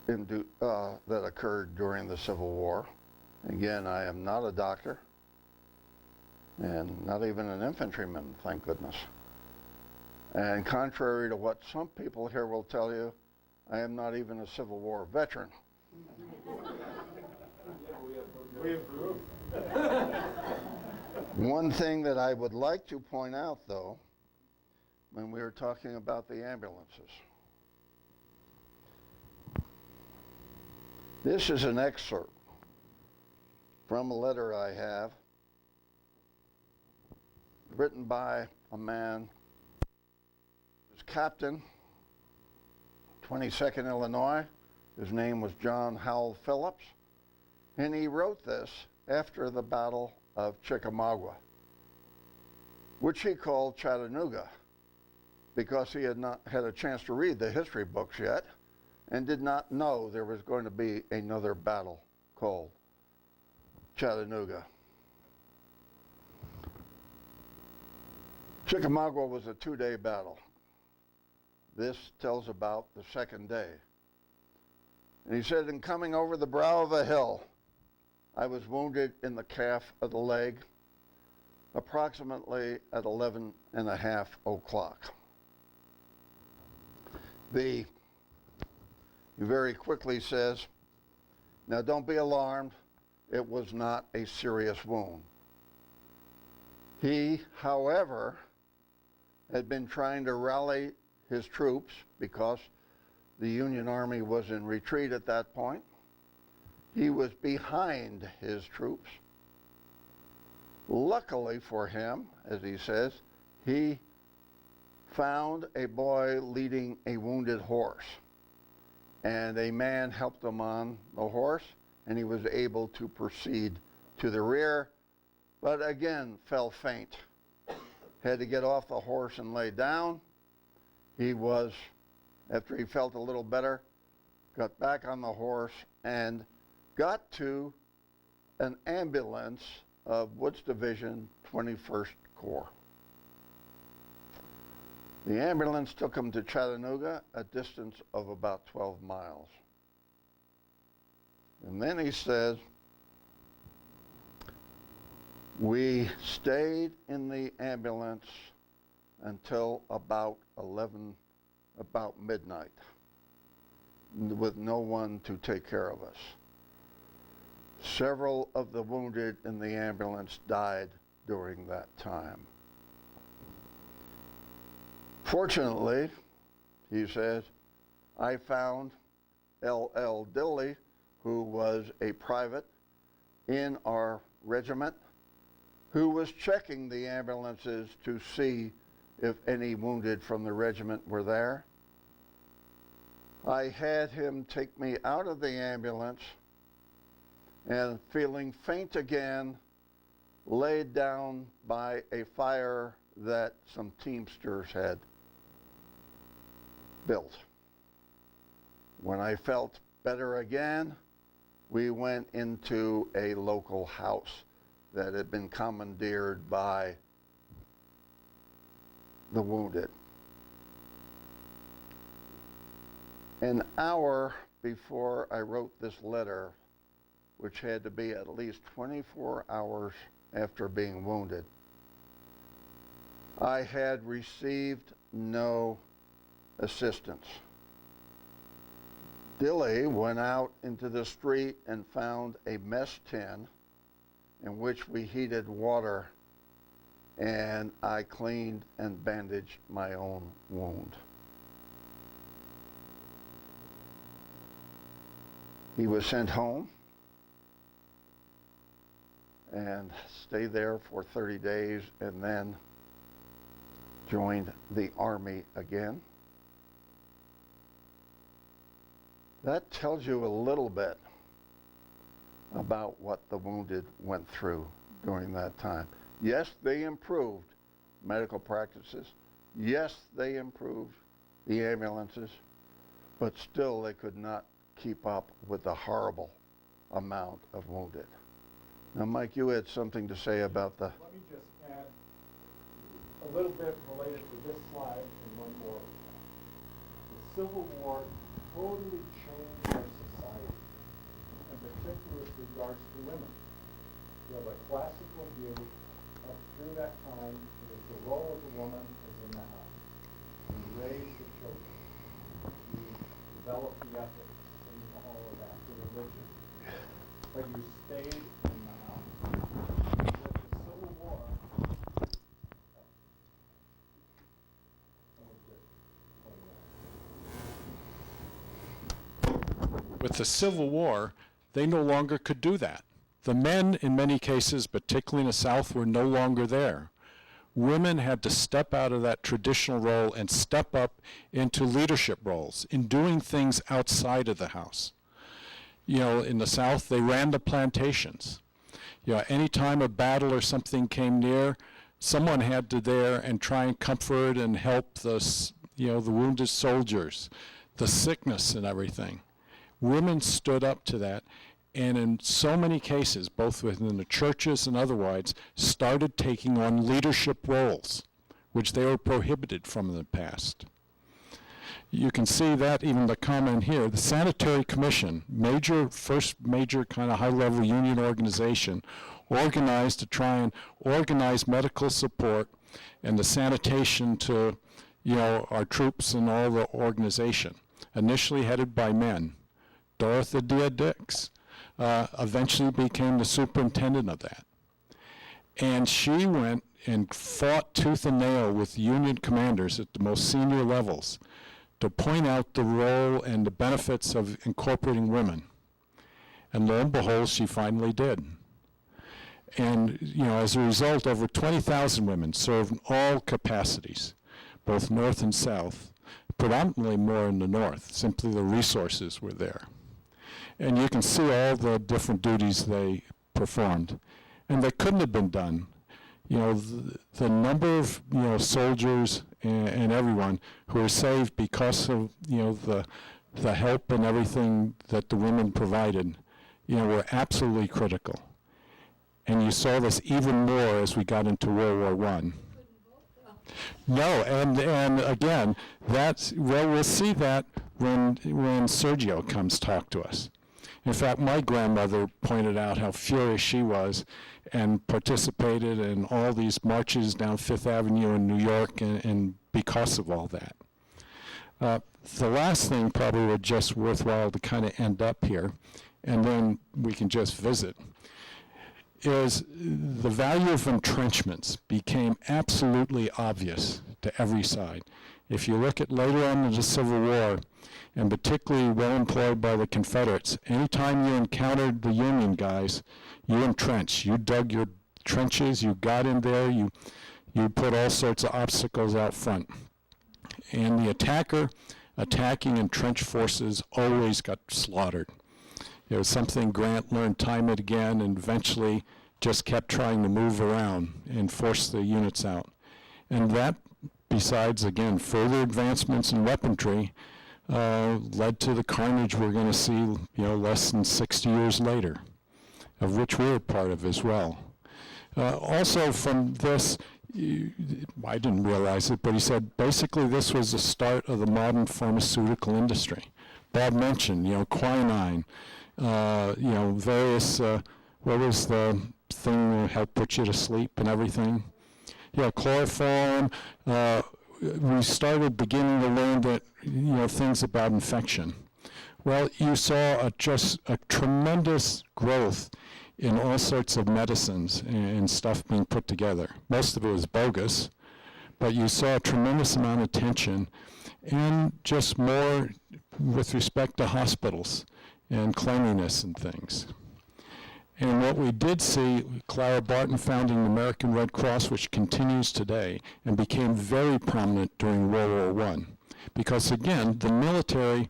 S2: that occurred during the Civil War. Again, I am not a doctor, and not even an infantryman, thank goodness. And contrary to what some people here will tell you, I am not even a Civil War veteran.
S3: We approve.
S2: One thing that I would like to point out, though, when we were talking about the ambulances, this is an excerpt from a letter I have written by a man captain, 22nd Illinois. His name was John Howell Phillips, and he wrote this after the Battle of Chickamauga, which he called Chattanooga, because he had not had a chance to read the history books yet and did not know there was going to be another battle called Chattanooga. Chickamauga was a 2-day battle. This tells about the second day. And he said, in coming over the brow of a hill, I was wounded in the calf of the leg approximately at 11:30 He very quickly says, now don't be alarmed, it was not a serious wound. He, however, had been trying to rally his troops because the Union Army was in retreat at that point. He was behind his troops. Luckily for him, as he says, he found a boy leading a wounded horse, and a man helped him on the horse, and he was able to proceed to the rear, but again fell faint. Had to get off the horse and lay down. He was, after he felt a little better, got back on the horse and got to an ambulance of Woods Division, 21st Corps. The ambulance took him to Chattanooga, a distance of about 12 miles. And then he says, we stayed in the ambulance until about midnight, with no one to take care of us. Several of the wounded in the ambulance died during that time. Fortunately, he says, I found L.L. Dilley, who was a private in our regiment, who was checking the ambulances to see if any wounded from the regiment were there. I had him take me out of the ambulance, and feeling faint again, laid down by a fire that some Teamsters had built. When I felt better again, we went into a local house that had been commandeered by the wounded. An hour before I wrote this letter, which had to be at least 24 hours after being wounded, I had received no assistance. Dilley went out into the street and found a mess tin in which we heated water, and I cleaned and bandaged my own wound. He was sent home and stayed there for 30 days and then joined the Army again. That tells you a little bit about what the wounded went through during that time. Yes, they improved medical practices. Yes, they improved the ambulances, but still they could not keep up with the horrible amount of wounded. Now, Mike, you had something to say about the...
S3: Let me just add a little bit related to this slide and one more. The Civil War totally changed our society, in particular with regards to women. You have a classical view up through that time. It was the role of the woman is in the house. You raise the children. You develop the ethics and all of that, the religion. But you stayed in the house. With the Civil War,
S1: With the Civil War, they no longer could do that. The men, in many cases, particularly in the South, were no longer there. women had to step out of that traditional role and step up into leadership roles in doing things outside of the house. You know, in the South, they ran the plantations. You know, anytime a battle or something came near, someone had to there and try and comfort and help the wounded soldiers, the sickness and everything. Women stood up to that, and in so many cases, both within the churches and otherwise, started taking on leadership roles, which they were prohibited from in the past. You can see that even the comment here, the Sanitary Commission, first major kind of high-level union organization, organized to try and organize medical support and the sanitation to, you know, our troops and all the organization, initially headed by men. Dorothea Dix eventually became the superintendent of that. And she went and fought tooth and nail with union commanders at the most senior levels to point out the role and the benefits of incorporating women. And lo and behold, she finally did. And, you know, as a result, over 20,000 women served in all capacities, both north and south, predominantly more in the north. Simply the resources were there. And you can see all the different duties they performed. And they couldn't have been done. You know, the number of, you know, soldiers and everyone who were saved because of, you know, the help and everything that the women provided, you know, were absolutely critical. And you saw this even more as we got into World War I. No, and again, we'll see that when Sergio comes talk to us. In fact, my grandmother pointed out how furious she was and participated in all these marches down Fifth Avenue in New York and because of all that. The last thing probably would just worthwhile to kind of end up here, and then we can just visit, is the value of entrenchments became absolutely obvious to every side. If you look at later on in the Civil War, and particularly well employed by the Confederates, anytime you encountered the Union guys, you entrenched. You dug your trenches, you got in there, you put all sorts of obstacles out front. And the attacker attacking entrenched forces always got slaughtered. It was something Grant learned time and again, and eventually just kept trying to move around and force the units out. And that, besides, again, further advancements in weaponry, led to the carnage we're going to see, you know, less than 60 years later, of which we're a part of as well. Also from this, I didn't realize it, but he said basically this was the start of the modern pharmaceutical industry. Bob mentioned, you know, quinine, you know, various, what was the thing that helped put you to sleep and everything? Yeah, chloroform. We started beginning to learn that, you know, things about infection. Well, you saw just a tremendous growth in all sorts of medicines and stuff being put together. Most of it was bogus, but you saw a tremendous amount of attention and just more with respect to hospitals and cleanliness and things. And what we did see, Clara Barton founding the American Red Cross, which continues today and became very prominent during World War I. Because again, the military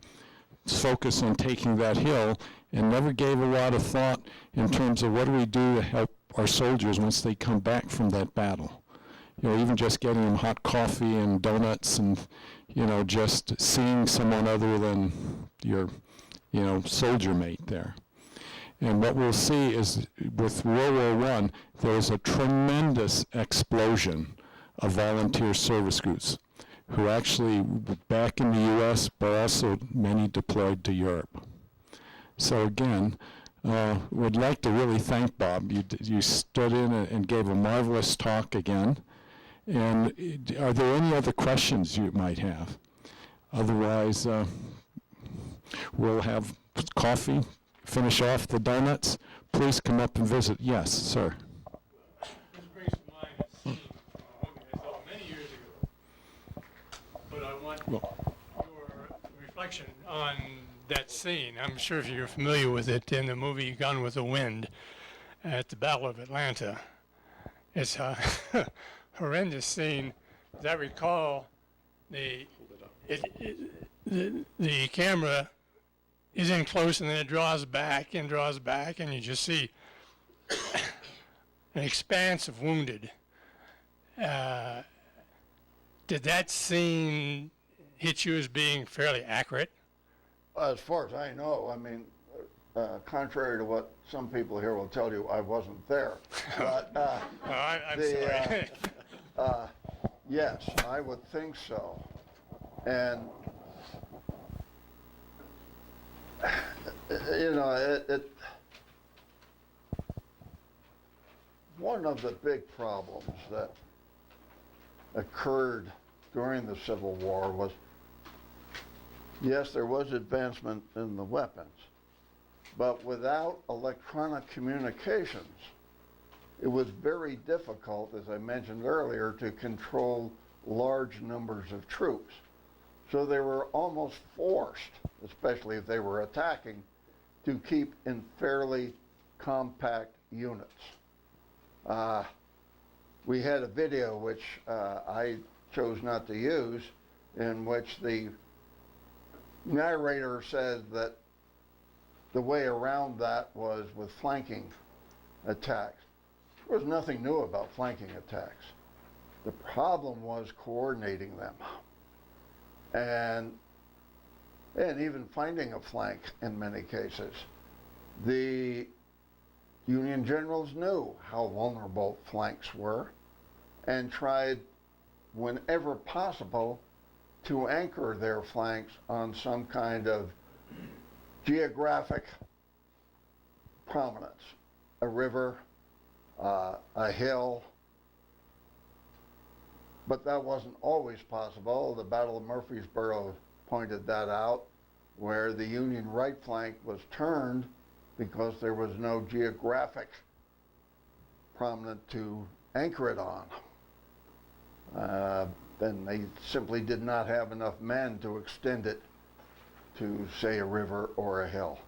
S1: focused on taking that hill and never gave a lot of thought in terms of what do we do to help our soldiers once they come back from that battle. You know, even just getting them hot coffee and donuts and, you know, just seeing someone other than your, you know, soldier mate there. And what we'll see is with World War I, there was a tremendous explosion of volunteer service groups who actually were back in the U.S., but also many deployed to Europe. So again, would like to really thank Bob. You stood in and gave a marvelous talk again. And are there any other questions you might have? Otherwise, we'll have coffee. Finish off the donuts. Please come up and visit. Yes, sir.
S4: This brings to mind a scene I saw many years ago. But I want your reflection on that scene. I'm sure if you're familiar with it in the movie Gone with the Wind at the Battle of Atlanta. It's horrendous scene. As I recall, the camera is in close and then it draws back, and you just see an expanse of wounded. Did that scene hit you as being fairly accurate?
S2: As far as I know, I mean, contrary to what some people here will tell you, I wasn't there. But
S4: I'm
S2: the,
S4: sorry.
S2: yes, I would think so. And you know, one of the big problems that occurred during the Civil War was, yes, there was advancement in the weapons, but without electronic communications, it was very difficult, as I mentioned earlier, to control large numbers of troops. So they were almost forced, especially if they were attacking, to keep in fairly compact units. We had a video, which I chose not to use, in which the narrator said that the way around that was with flanking attacks. There was nothing new about flanking attacks. The problem was coordinating them and even finding a flank in many cases. The Union generals knew how vulnerable flanks were and tried whenever possible to anchor their flanks on some kind of geographic prominence, a river, a hill, but that wasn't always possible. The Battle of Murfreesboro pointed that out, where the Union right flank was turned because there was no geographic prominent to anchor it on. Then they simply did not have enough men to extend it to, say, a river or a hill.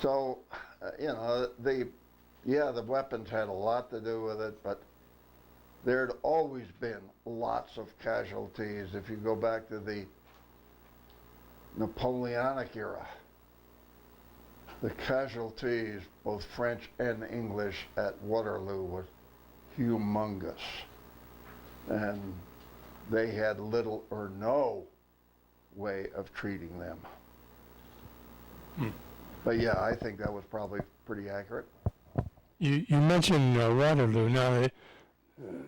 S2: So, you know, the weapons had a lot to do with it, but there had always been lots of casualties. If you go back to the Napoleonic era, the casualties, both French and English, at Waterloo was humongous. And they had little or no way of treating them. But yeah, I think that was probably pretty accurate.
S4: You mentioned Waterloo. Now,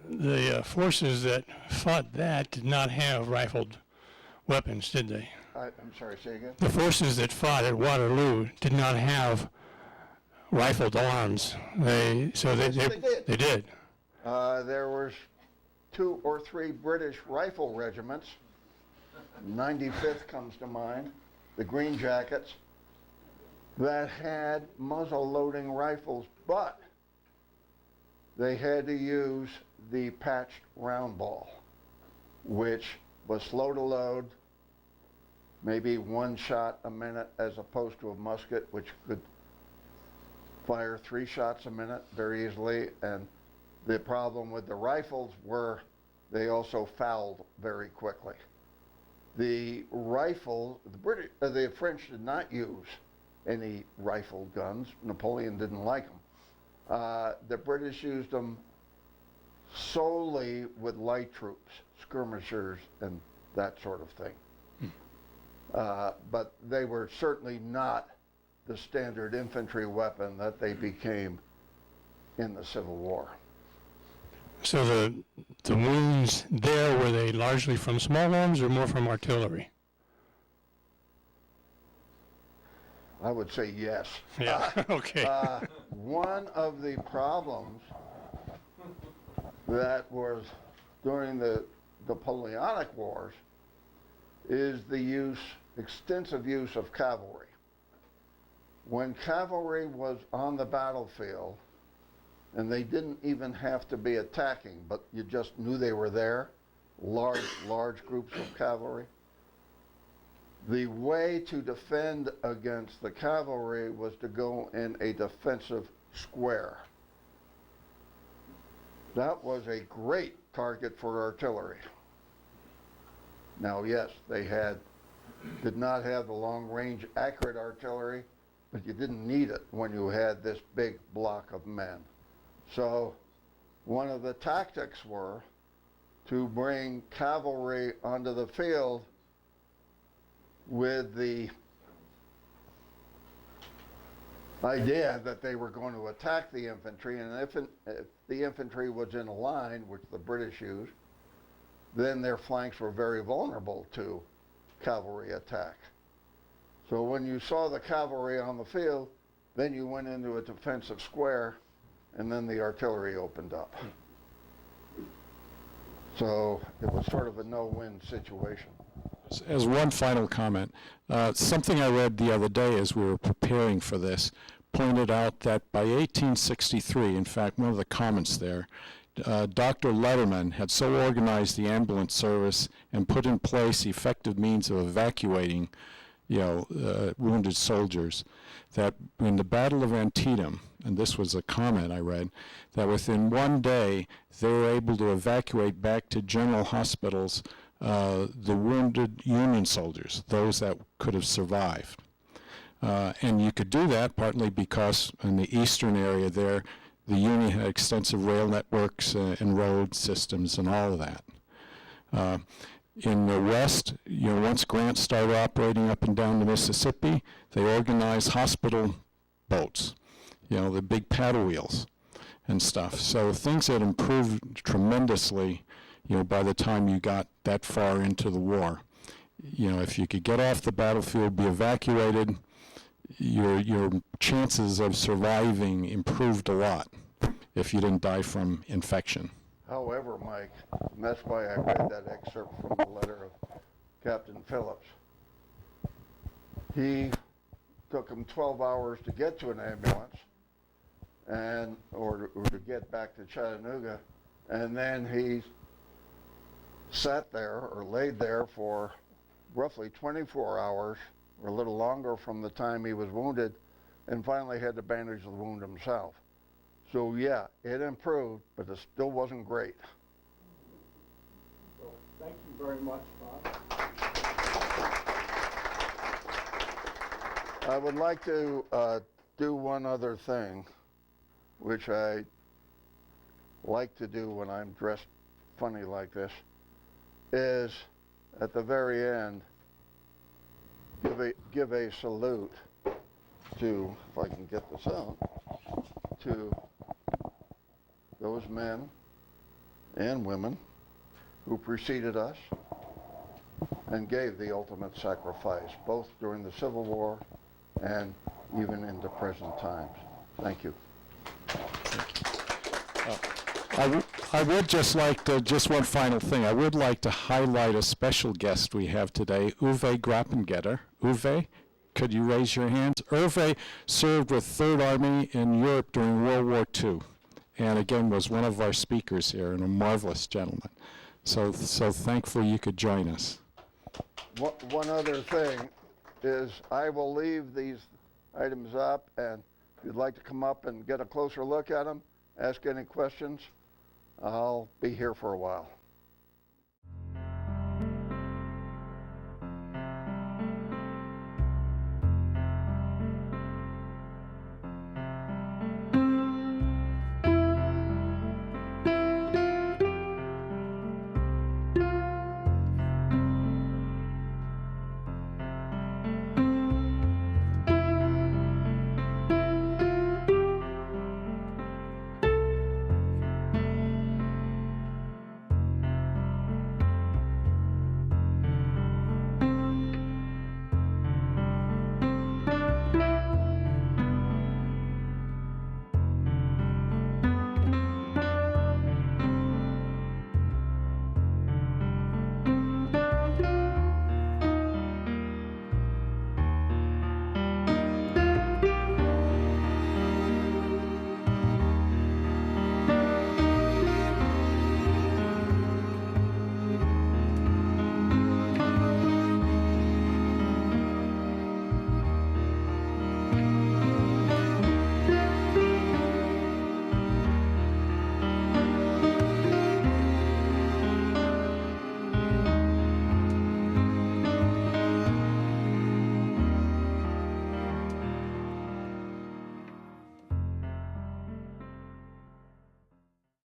S4: the forces that fought that did not have rifled weapons, did they?
S2: I'm sorry, say again?
S4: The forces that fought at Waterloo did not have rifled arms. They did. They did.
S2: There was 2 or 3 British rifle regiments. 95th comes to mind, the Green Jackets, that had muzzle-loading rifles, but they had to use the patched round ball, which was slow to load, maybe 1 shot a minute, as opposed to a musket, which could fire 3 shots a minute very easily. And the problem with the rifles were they also fouled very quickly. The rifle, the French did not use any rifled guns. Napoleon didn't like them. The British used them solely with light troops, skirmishers, and that sort of thing. But they were certainly not the standard infantry weapon that they became in the Civil War.
S4: So the wounds there, were they largely from small arms or more from artillery?
S2: I would say yes.
S4: Yeah, okay.
S2: One of the problems that was during the Napoleonic Wars is the extensive use of cavalry. When cavalry was on the battlefield, and they didn't even have to be attacking, but you just knew they were there, large groups of cavalry. The way to defend against the cavalry was to go in a defensive square. That was a great target for artillery. Now, yes, they did not have the long-range accurate artillery, but you didn't need it when you had this big block of men. So one of the tactics were to bring cavalry onto the field with the idea that they were going to attack the infantry, and if the infantry was in a line, which the British used, then their flanks were very vulnerable to cavalry attack. So when you saw the cavalry on the field, then you went into a defensive square, and then the artillery opened up. So it was sort of a no-win situation.
S1: As one final comment, something I read the other day as we were preparing for this pointed out that by 1863, in fact, one of the comments there, Dr. Letterman had so organized the ambulance service and put in place effective means of evacuating, wounded soldiers, that in the Battle of Antietam, and this was a comment I read, that within one day they were able to evacuate back to general hospitals the wounded Union soldiers, those that could have survived. And you could do that partly because in the eastern area there, the Union had extensive rail networks and road systems and all of that. In the West, once Grant started operating up and down the Mississippi, they organized hospital boats, the big paddle wheels and stuff. So things had improved tremendously, by the time you got that far into the war. If you could get off the battlefield, be evacuated, your chances of surviving improved a lot if you didn't die from infection.
S2: However, Mike, and that's why I read that excerpt from the letter of Captain Phillips. He took him 12 hours to get to an ambulance or to get back to Chattanooga, and then he sat there or laid there for roughly 24 hours or a little longer from the time he was wounded, and finally had to bandage the wound himself. So yeah, it improved, but it still wasn't great.
S3: So thank you very much, Bob.
S2: I would like to do one other thing, which I like to do when I'm dressed funny like this, is at the very end give a salute to, if I can get this out, to those men and women who preceded us and gave the ultimate sacrifice, both during the Civil War and even into present times. Thank you.
S1: I would just like to, just one final thing, I would like to highlight a special guest we have today, Uwe Grappengetter. Uwe, could you raise your hands? Uwe served with Third Army in Europe during World War II, and again was one of our speakers here, and a marvelous gentleman. So thankful you could join us.
S2: One other thing is I will leave these items up, and if you'd like to come up and get a closer look at them, ask any questions, I'll be here for a while.